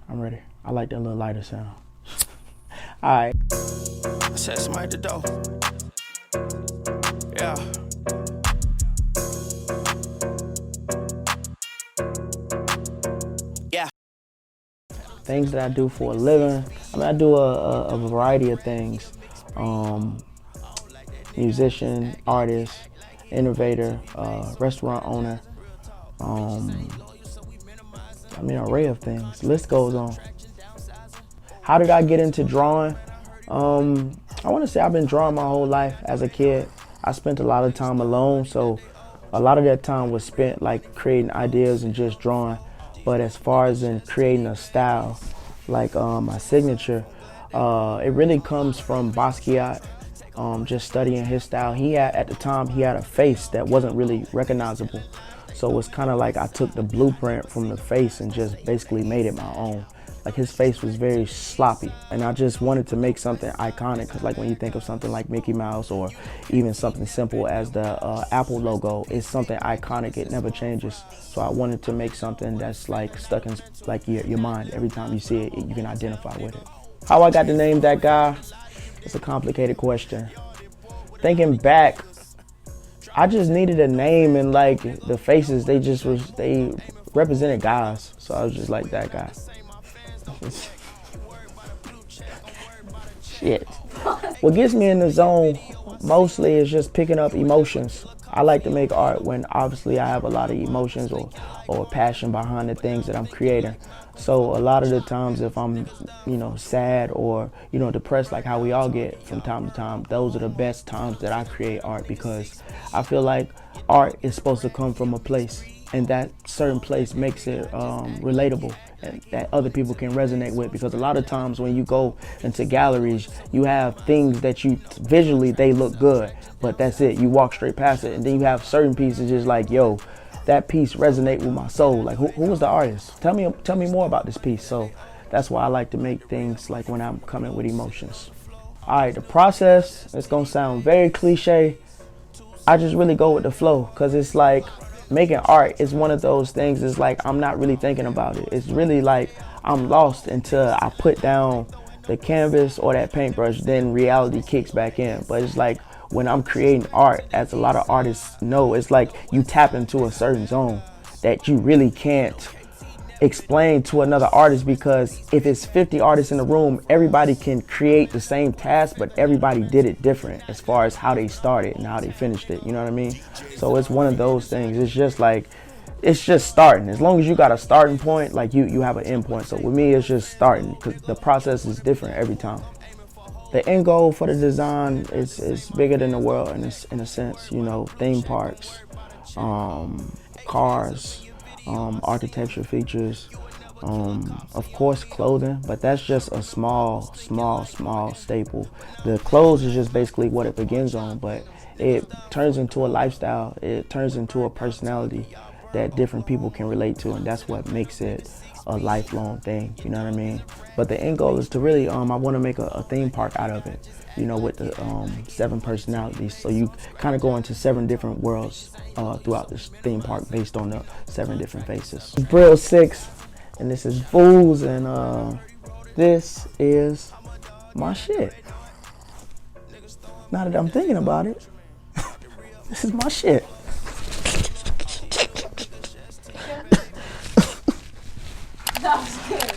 I'm ready. I like that little lighter sound. All right. I said somebody at the door. Yeah. Yeah. Things that I do for a living. I mean, I do a variety of things. Musician, artist, innovator, restaurant owner. I mean, an array of things. List goes on. How did I get into drawing? I want to say I've been drawing my whole life as a kid. I spent a lot of time alone, so a lot of that time was spent like creating ideas and just drawing. But as far as in creating a style, like my signature, it really comes from Basquiat. Just studying his style. At the time, he had a face that wasn't really recognizable. So it's kind of like I took the blueprint from the face and just basically made it my own. Like his face was very sloppy, and I just wanted to make something iconic, because like when you think of something like Mickey Mouse or even something simple as the Apple logo, it's something iconic, it never changes. So I wanted to make something that's like stuck in like your mind. Every time you see it, you can identify with it. How I got to name that guy? It's a complicated question. Thinking back, I just needed a name, and like the faces, they represented guys. So I was just like that guy. Shit. What gets me in the zone mostly is just picking up emotions. I like to make art when obviously I have a lot of emotions or passion behind the things that I'm creating. So a lot of the times if I'm, sad or, depressed, like how we all get from time to time, those are the best times that I create art, because I feel like art is supposed to come from a place, and that certain place makes it relatable and that other people can resonate with. Because a lot of times when you go into galleries, you have things that visually they look good, but that's it. You walk straight past it, and then you have certain pieces just like, yo, that piece resonate with my soul. Like, who was the artist? Tell me more about this piece. So that's why I like to make things like when I'm coming with emotions. All right, the process, it's gonna sound very cliche. I just really go with the flow, because it's like making art is one of those things. It's like I'm not really thinking about it. It's really like I'm lost until I put down the canvas or that paintbrush, then reality kicks back in. But it's like when I'm creating art, as a lot of artists know, it's like you tap into a certain zone that you really can't explain to another artist, because if it's 50 artists in the room, everybody can create the same task, but everybody did it different as far as how they started and how they finished it. You know what I mean? So it's one of those things. It's just like, it's just starting. As long as you got a starting point, like you have an end point. So with me, it's just starting, because the process is different every time. The end goal for the design is bigger than the world in a sense. Theme parks, cars, architecture features, of course clothing, but that's just a small staple. The clothes is just basically what it begins on, but it turns into a lifestyle. It turns into a personality that different people can relate to, and that's what makes it a lifelong thing. You know what I mean? But the end goal is to really, I want to make a theme park out of it, with the 7 personalities. So you kind of go into 7 different worlds throughout this theme park based on the 7 different faces. Brill 6, and this is Fools, and this is my shit. Now that I'm thinking about it, this is my shit. That was good.